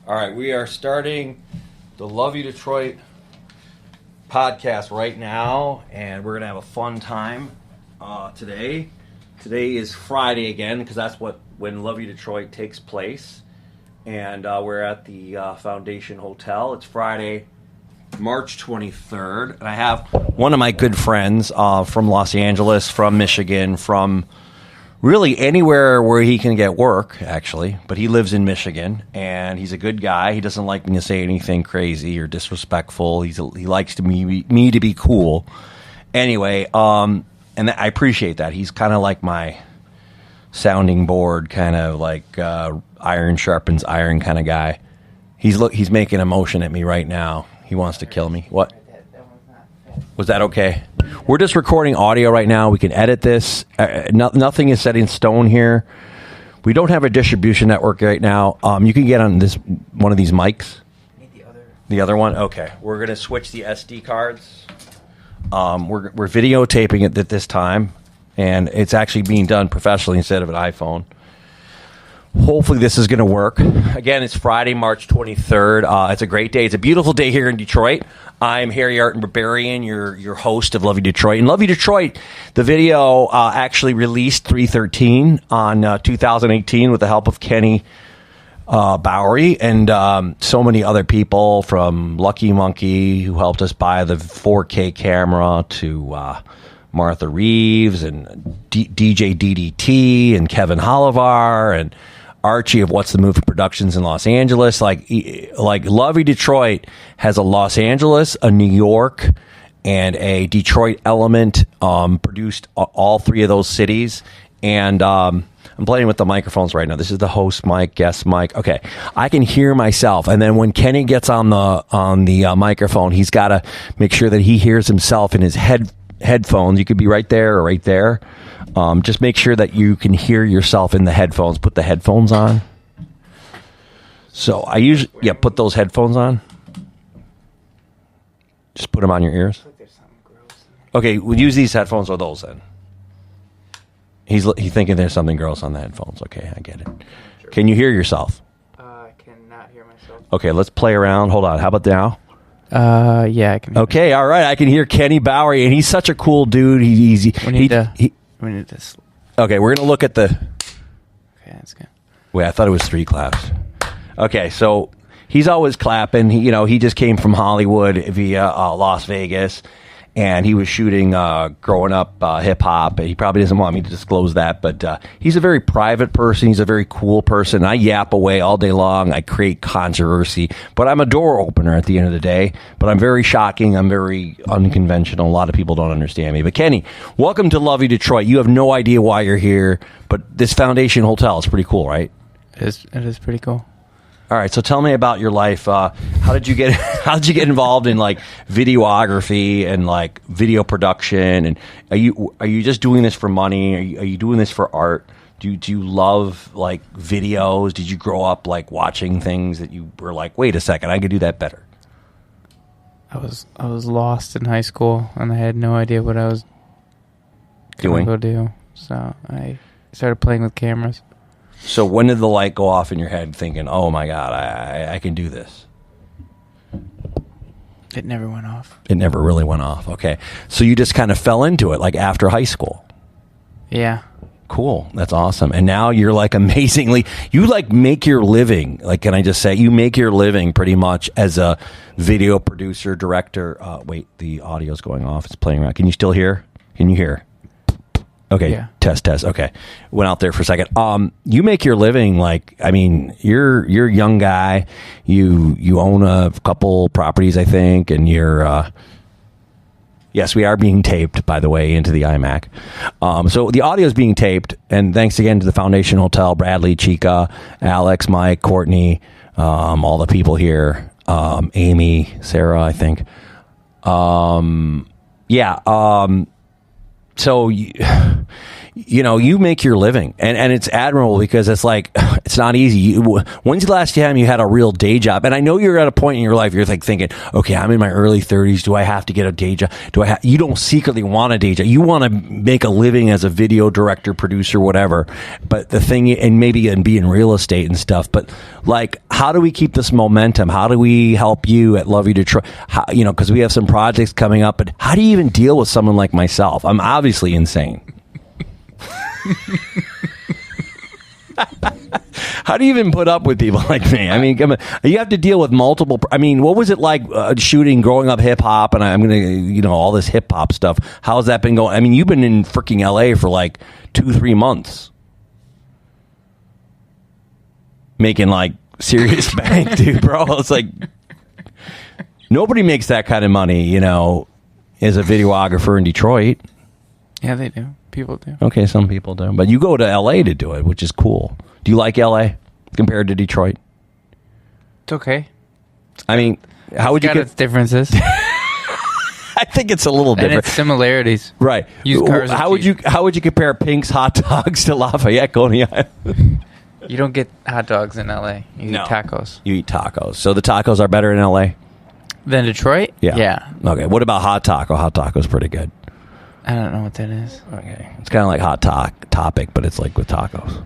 All right, we are starting the Love You Detroit podcast right now, and we're going to have a fun time today. Today is Friday again, because that's when Love You Detroit takes place. And we're at the Foundation Hotel. It's Friday, March 23rd. And I have one of my good friends from Los Angeles, from Michigan, from really anywhere where he can get work, actually. But he lives in Michigan, and he's a good guy. He doesn't like me to say anything crazy or disrespectful. He likes me to be cool. Anyway, and I appreciate that. He's kind of like my sounding board, kind of like iron sharpens iron kind of guy. He's making a motion at me right now. He wants to kill me. What? Was that okay? We're just recording audio right now. We can edit this. Nothing is set in stone here. We don't have a distribution network right now. You can get on this one of these mics. The other one? Okay. We're going to switch the SD cards. We're videotaping it at this time, and it's actually being done professionally instead of an iPhone. Hopefully this is going to work. Again, it's Friday, March 23rd. It's a great day. It's a beautiful day here in Detroit. I'm Harry Artin Barbarian, your host of Love You Detroit. And Love You Detroit, the video actually released 313 on 2018 with the help of Kenny Bowery and so many other people, from Lucky Monkey, who helped us buy the 4K camera, to Martha Reeves and DJ DDT and Kevin Holivar and Archie of What's the Movie Productions in Los Angeles. Like Love You Detroit has a Los Angeles, a New York, and a Detroit element. Produced all three of those cities, and I'm playing with the microphones right now. This is the host mic, guest mic. Okay, I can hear myself, and then when Kenny gets on the microphone, he's got to make sure that he hears himself in his headphones. You could be right there or right there. Just make sure that you can hear yourself in the headphones. Put the headphones on. So I usually, put those headphones on. Just put them on your ears. Okay, we'll use these headphones or those then. He's thinking there's something gross on the headphones. Okay, I get it. Sure. Can you hear yourself? I cannot hear myself. Okay, let's play around. Hold on. How about now? Yeah, I can. Okay, all right. I can hear Kenny Bowery, and he's such a cool dude. We need this. Okay, we're gonna look at the. Okay, that's good. Wait, I thought it was 3 claps. Okay, so he's always clapping. He just came from Hollywood via Las Vegas, and he was shooting growing up hip hop. He probably doesn't want me to disclose that, but he's a very private person. He's a very cool person. I yap away all day long. I create controversy, but I'm a door opener at the end of the day. But I'm very shocking. I'm very unconventional. A lot of people don't understand me. But Kenny, welcome to Love You Detroit. You have no idea why you're here, but this Foundation Hotel is pretty cool, right? It is pretty cool. All right, so tell me about your life. How did you get involved in like videography and like video production? And are you just doing this for money? Are you doing this for art? Do you love like videos? Did you grow up like watching things that you were like, wait a second, I could do that better? I was lost in high school, and I had no idea what I was going to go do. So I started playing with cameras. So when did the light go off in your head thinking, oh my God, I can do this? It never went off. It never really went off. Okay. So you just kind of fell into it like after high school. Yeah. Cool. That's awesome. And now you're like you like make your living. Like, can I just say you make your living pretty much as a video producer, director. Wait, the audio's going off. It's playing around. Can you still hear? Can you hear? Okay, yeah. Test. Okay, went out there for a second. You make your living like, I mean, you're a young guy. You own a couple properties, I think, and you're. Yes, we are being taped, by the way, into the iMac. So the audio is being taped, and thanks again to the Foundation Hotel, Bradley, Chica, Alex, Mike, Courtney, all the people here, Amy, Sarah, I think. So you make your living, and it's admirable because it's like, it's not easy. When's the last time you had a real day job? And I know you're at a point in your life, you're like thinking, okay, I'm in my early 30s. Do I have to get a day job? You don't secretly want a day job. You want to make a living as a video director, producer, whatever. But the thing, and maybe be in real estate and stuff, but like, how do we keep this momentum? How do we help you at Love You Detroit? Because we have some projects coming up, but how do you even deal with someone like myself? I'm obviously insane. How do you even put up with people like me? I mean, you have to deal with multiple. I mean, what was it like shooting, growing up hip hop, and I'm gonna, all this hip hop stuff? How's that been going? I mean, you've been in freaking LA for like 2-3 months, making like serious bank, dude, bro. It's like nobody makes that kind of money, as a videographer in Detroit. Yeah, they do. People do. Okay, some people do. But you go to LA to do it, which is cool. Do you like LA compared to Detroit? It's okay. I mean, how would you got its differences? I think it's a little different. And its similarities. Right. Used cars how would you compare Pink's hot dogs to Lafayette Coney Island? You don't get hot dogs in LA. You eat tacos. You eat tacos. So the tacos are better in LA? Than Detroit? Yeah. Okay. What about hot taco? Hot taco's pretty good. I don't know what that is. Okay. It's kind of like hot topic, but it's like with tacos.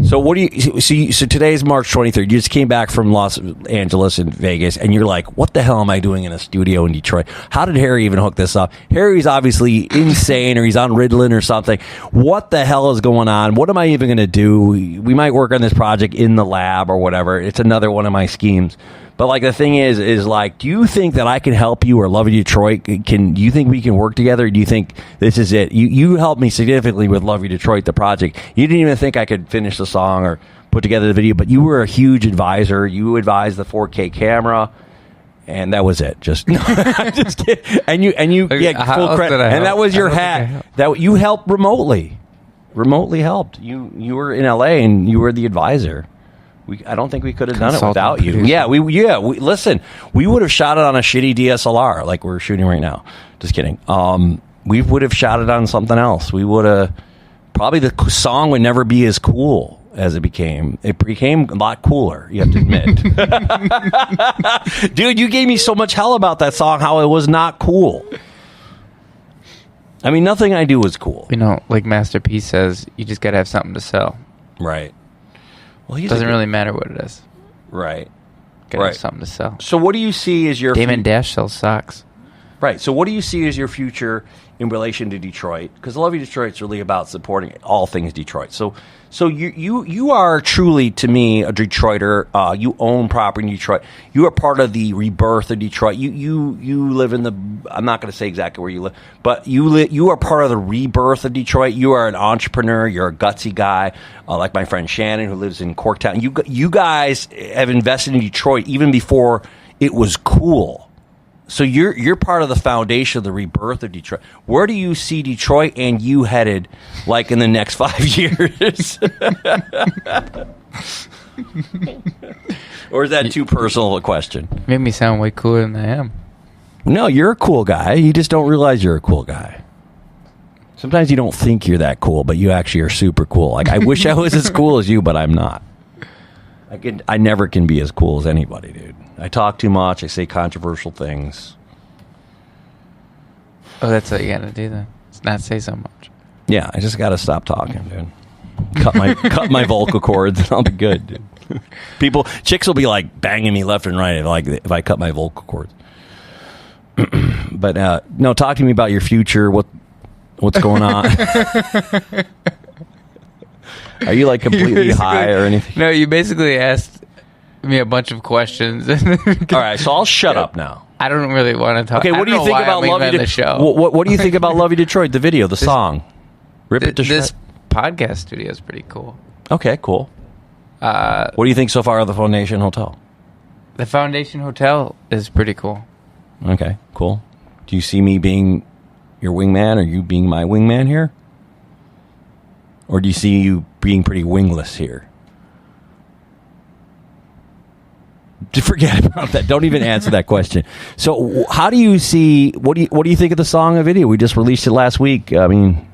So what do you see? So today's March 23rd. You just came back from Los Angeles and Vegas, and you're like, "What the hell am I doing in a studio in Detroit? How did Harry even hook this up?" Harry's obviously insane, or he's on Ritalin or something. What the hell is going on? What am I even going to do? We might work on this project in the lab or whatever. It's another one of my schemes. But like the thing is like, do you think that I can help you or Love You Detroit? Do you think we can work together? Or do you think this is it? You helped me significantly with Love You Detroit, the project. You didn't even think I could finish the song or put together the video, but you were a huge advisor. You advised the 4K camera, and that was it. Just kidding. And you get full credit. And that was your hat. That you helped remotely helped. You were in LA and you were the advisor. I don't think we could have done it without you. Yeah, listen, we would have shot it on a shitty DSLR like we're shooting right now. Just kidding. We would have shot it on something else. We would have probably the song would never be as cool as it became. It became a lot cooler, you have to admit. Dude, you gave me so much hell about that song, how it was not cool. I mean, nothing I do was cool. Like Master P says, you just got to have something to sell. Right. Well, it doesn't really matter what it is. Right. Gotta have something to sell. So what do you see as your... Damon Dash sells socks. Right. So what do you see as your future in relation to Detroit? Because Love You Detroit's really about supporting all things Detroit. So you are truly, to me, a Detroiter. You own property in Detroit. You are part of the rebirth of Detroit. You live in the... I'm not going to say exactly where you live, but you are part of the rebirth of Detroit. You are an entrepreneur. You're a gutsy guy, like my friend Shannon, who lives in Corktown. You guys have invested in Detroit even before it was cool. So you're part of the foundation of the rebirth of Detroit. Where do you see Detroit and you headed, like in the next 5 years? Or is that too personal a question? Made me sound way cooler than I am. No, you're a cool guy. You just don't realize you're a cool guy. Sometimes you don't think you're that cool, but you actually are super cool. Like, I wish I was as cool as you, but I'm not. I never can be as cool as anybody, dude. I talk too much. I say controversial things. Oh, that's what you gotta do then. It's not say so much. Yeah, I just gotta stop talking, dude. Cut my vocal cords, and I'll be good, dude. Chicks will be like banging me left and right if I cut my vocal cords. But no, talk to me about your future. What's going on? Are you like completely high or anything? No, you basically asked me a bunch of questions. All right, so I'll shut up now. I don't really want to talk. Okay, what do you think about Love You Detroit? What do you think about Love You Detroit? The video, the song. Rip it to shreds. This podcast studio is pretty cool. Okay, cool. What do you think so far of the Foundation Hotel? The Foundation Hotel is pretty cool. Okay, cool. Do you see me being your wingman, or you being my wingman here? Or do you see you being pretty wingless here? Forget about that. Don't even answer that question. So, how do you see? What do you think of the song and video? We just released it last week. I mean,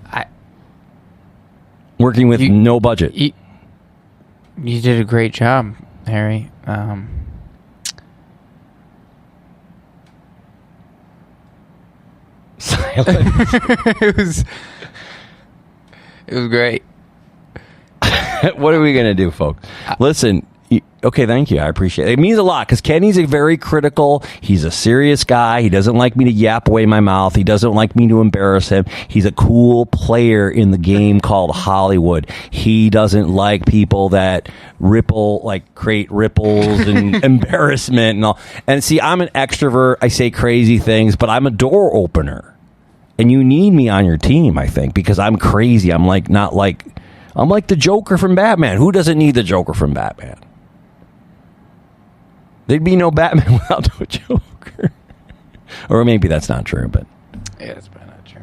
Working with no budget. You did a great job, Harry. Silent. It was great. What are we going to do, folks? Listen, okay, thank you. I appreciate it. It means a lot because Kenny's a very critical. He's a serious guy. He doesn't like me to yap away my mouth. He doesn't like me to embarrass him. He's a cool player in the game called Hollywood. He doesn't like people that create ripples and embarrassment and all. And see, I'm an extrovert. I say crazy things, but I'm a door opener. And you need me on your team, I think, because I'm crazy. I'm like the Joker from Batman. Who doesn't need the Joker from Batman? There'd be no Batman without no Joker. Or maybe that's not true, but yeah, that's probably not true.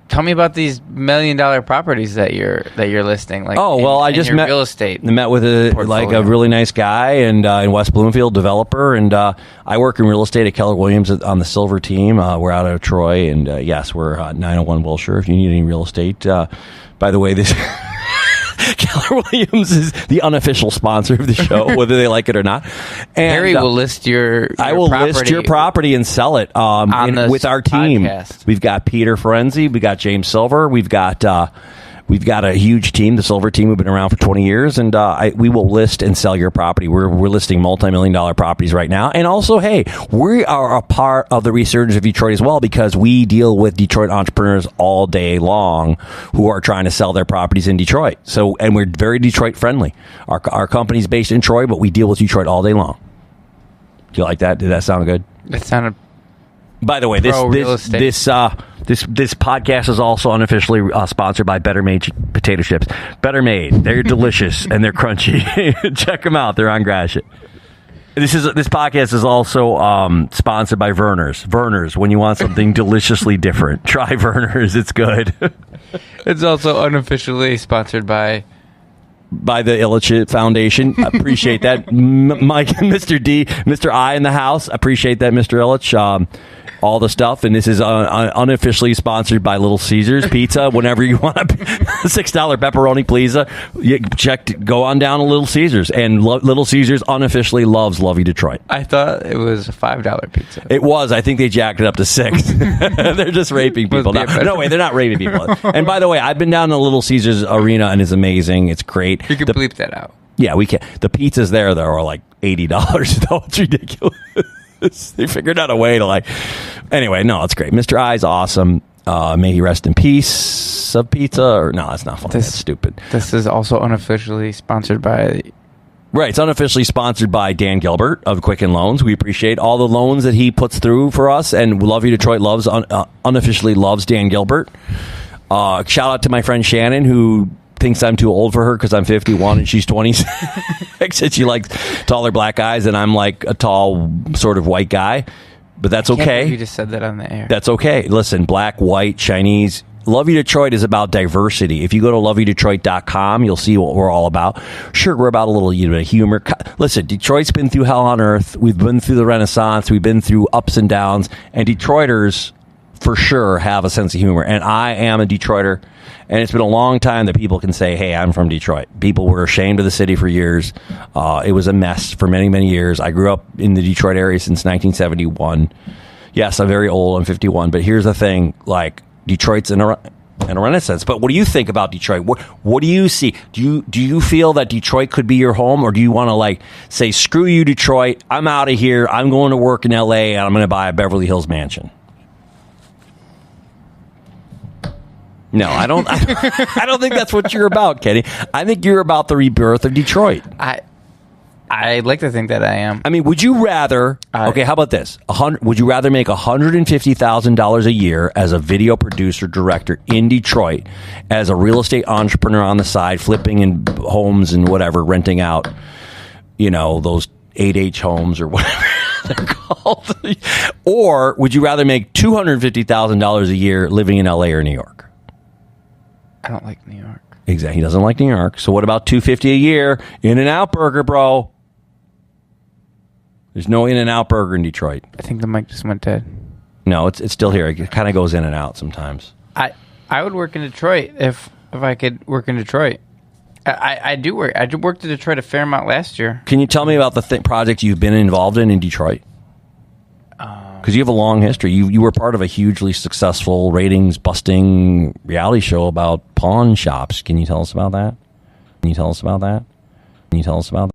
Tell me about these $1 million properties that you're listing. I just met real estate. Met with a really nice guy and in West Bloomfield, developer, and I work in real estate at Keller Williams on the Silver team. We're out of Troy, and yes, we're 901 Wilshire. If you need any real estate, by the way, this. Keller Williams is the unofficial sponsor of the show, whether they like it or not. And Harry will list your I will list your property and sell it with our team. Podcast. We've got Peter Ferenzi, we got James Silver, we've got a huge team, the Silver team. We've been around for 20 years, and we will list and sell your property. We're listing multi-million-dollar properties right now. And also, hey, we are a part of the resurgence of Detroit as well because we deal with Detroit entrepreneurs all day long who are trying to sell their properties in Detroit. So, and we're very Detroit friendly. Our company's based in Troy, but we deal with Detroit all day long. Do you like that? Did that sound good? It sounded. By the way, this podcast is also unofficially sponsored by Better Made potato chips. Better Made, they're delicious and they're crunchy. Check them out; they're on Gratiot. This podcast is also sponsored by Verner's. Verner's, when you want something deliciously different, try Verner's. It's good. It's also unofficially sponsored by the Illich Foundation. Appreciate that, Mike, Mr. D, Mr. I in the house. Appreciate that, Mr. Illich. All the stuff, and this is unofficially sponsored by Little Caesars Pizza. Whenever you want a $6 pepperoni pizza, go on down to Little Caesars, and Little Caesars unofficially loves Lovey Detroit. I thought it was a $5 pizza. It was. I think they jacked it up to $6. They're just raping people. No way, they're not raping people. And by the way, I've been down to Little Caesars Arena, and it's amazing. It's great. You can bleep that out. Yeah, we can. The pizzas there, though, are like $80, though. It's ridiculous. They figured out a way to Anyway, no, it's great. Mr. I's awesome. May he rest in peace of pizza. Or no, that's not funny. That's stupid. This is also unofficially sponsored by. Right, it's unofficially sponsored by Dan Gilbert of Quicken Loans. We appreciate all the loans that he puts through for us, and Love You Detroit unofficially loves Dan Gilbert. Shout out to my friend Shannon, who thinks I'm too old for her because I'm 51 and she's 26. And she likes taller black guys, and I'm like a tall sort of white guy. But that's okay. You just said that on the air. That's okay. Listen, black, white, Chinese. Love You Detroit is about diversity. If you go to loveyoudetroit.com, you'll see what we're all about. Sure, we're about a little bit of humor. Listen, Detroit's been through hell on earth. We've been through the Renaissance. We've been through ups and downs. And Detroiters, for sure, have a sense of humor. And I am a Detroiter. And it's been a long time that people can say, hey, I'm from Detroit. People were ashamed of the city for years. It was a mess for many, many years. I grew up in the Detroit area since 1971. Yes, I'm very old. I'm 51. But here's the thing. Detroit's in a renaissance. But what do you think about Detroit? What do you see? Do you feel that Detroit could be your home? Or do you want to say, screw you, Detroit. I'm out of here. I'm going to work in L.A. and I'm going to buy a Beverly Hills mansion? No, I don't. I don't think that's what you're about, Kenny. I think you're about the rebirth of Detroit. I like to think that I am. I mean, would you rather? Okay, how about this? Would you rather make $150,000 a year as a video producer director in Detroit, as a real estate entrepreneur on the side, flipping in homes and whatever, renting out, those 8H homes or whatever they're called, or would you rather make $250,000 a year living in LA or New York? I don't like New York. Exactly. He doesn't like New York. So what about $250 a year? In-N-Out Burger, bro. There's no In-N-Out Burger in Detroit. I think the mic just went dead. No, it's still here. It kind of goes in and out sometimes. I would work in Detroit if I could work in Detroit. I do work. I worked in Detroit a fair amount last year. Can you tell me about the project you've been involved in Detroit? Because you have a long history. You were part of a hugely successful ratings-busting reality show about pawn shops. Can you tell us about that? Can you tell us about that? Can you tell us about that?